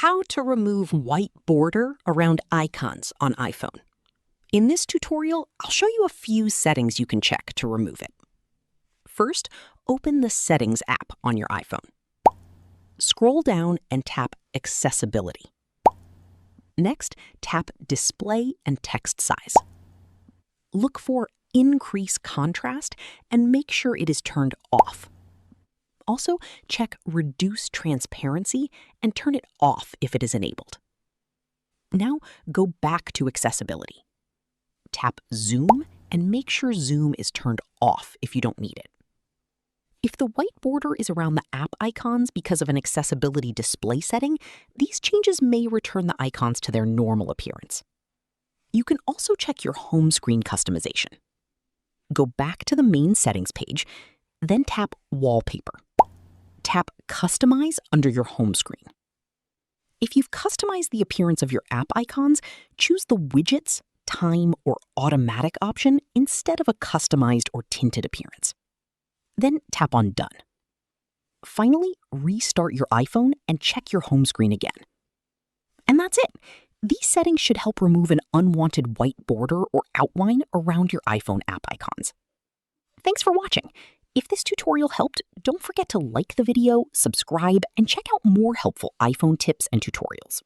How to remove white border around icons on iPhone. In this tutorial, I'll show you a few settings you can check to remove it. First, open the Settings app on your iPhone. Scroll down and tap Accessibility. Next, tap Display and Text Size. Look for Increase Contrast and make sure it is turned off. Also, check Reduce Transparency and turn it off if it is enabled. Now, go back to Accessibility. Tap Zoom and make sure Zoom is turned off if you don't need it. If the white border is around the app icons because of an accessibility display setting, these changes may return the icons to their normal appearance. You can also check your home screen customization. Go back to the main settings page, then tap Wallpaper. Tap Customize under your home screen. If you've customized the appearance of your app icons, choose the Widgets, Time, or Automatic option instead of a customized or tinted appearance. Then tap on Done. Finally, restart your iPhone and check your home screen again. And that's it. These settings should help remove an unwanted white border or outline around your iPhone app icons. Thanks for watching. If this tutorial helped, don't forget to like the video, subscribe, and check out more helpful iPhone tips and tutorials.